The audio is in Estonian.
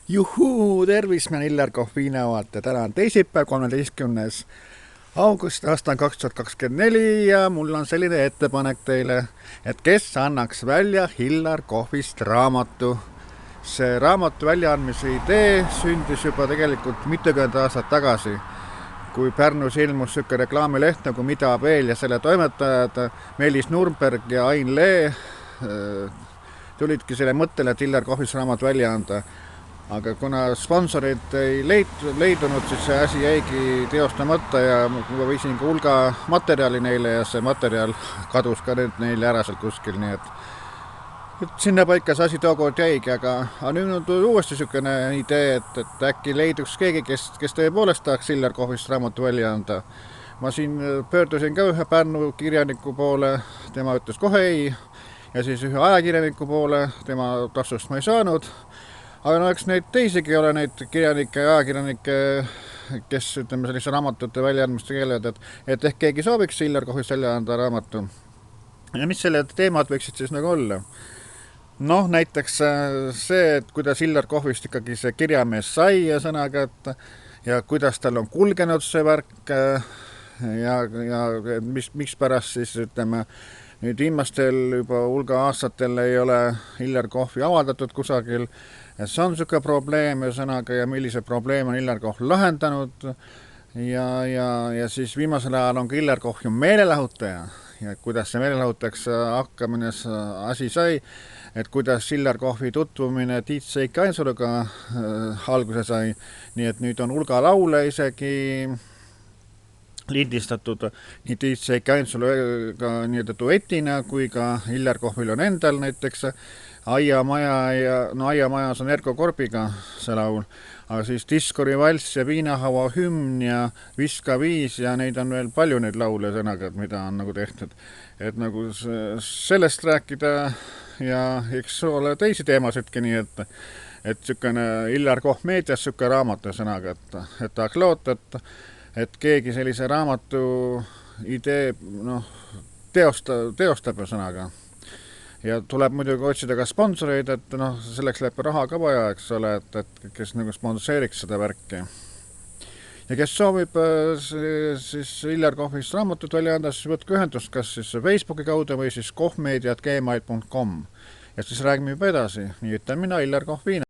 Juhuu, tervist, mä Illar Kohviinavaate. Täna on teisipäev, 13. august, aasta 2024 ja mul on selline ettepanek teile, et kes annaks välja Illar Kohvist raamatu. See raamatu väljaandmise idee sündis juba tegelikult mitukümmend aastat tagasi, kui Pärnus ilmus siuke reklaamileht nagu Mida veel ja selle toimetajad Meelis Nurmberg ja Ain Lee tulidki selle mõttele, et Illar Kohvist raamat välja anda. Aga kuna sponsorid ei leidunud, siis see asi jäigi teostamata ja ma viisin ka hulga materjali neile ja see materjal kadus ka nüüd neile ära seal kuskil, nii et sinna paika see asi tookord jäigi, aga nüüd on uuesti niisugune idee, et äkki leiduks keegi, kes tõepoolest tahaks Illar Kohvist raamatu välja anda. Ma siin pöördusin ka ühe Pärnu kirjaniku poole, tema ütles kohe ei, ja siis ühe ajakirjaniku poole, tema tassust ma ei saanud. Aga no eks neid teisigi ole, neid kirjanikke ja ajakirjanikke, kes ütleme sellise raamatute väljaandmist tegelevad, et ehk keegi sooviks Illar Kohvist välja anda raamatu. Ja mis selle teemad võiksid siis nagu olla? Noh, näiteks see, et kuidas Illar Kohvist ikkagi see kirjamees sai ja sõnaga, ja kuidas tal on kulgenud see värk ja miks pärast siis ütleme, nüüd viimastel juba hulga aastatel ei ole Illar Kohvi avaldatud kusagil. See on niisugune probleem ja sõnaga ja millise probleem on Illar Kohv lahendanud ja siis viimasel ajal on ka Illar Kohv ju meelelahutaja ja kuidas see meelelahutajaks hakkamine asi sai, et kuidas Illar Kohvi tutvumine Tiit Seik Ainsaluga alguse sai, nii et nüüd on hulga laule isegi lindistatud nii Tiit Seik Ainsaluga nii-öelda duetina kui ka Illar Kohvil on endal näiteks Aiamaja ja Aiamajas on Erko Korbiga see laul, aga siis Diskori valss ja Viinahaua hümn ja Viska viis ja neid on veel palju neid laule sõnaga, mida on nagu tehtud. Et nagu sellest rääkida ja eks ole teisi teemasidki nii, et niisugune Illar Kohv meedias niisugune raamatu sõnaga, et tahaks loota, et keegi sellise raamatu idee teostab sõnaga. Ja tuleb muidugi otsida ka sponsoreid, et selleks läheb raha ka vaja, eks ole, et kes nagu sponsoreeriks seda värki. Ja kes soovib siis Illar Kohvist raamatut välja anda, siis võtke ühendust kas siis Facebooki kaudu või siis kohvmedia@gmail.com ja siis räägime juba edasi. Nii ütlen mina, Illar Kohviin.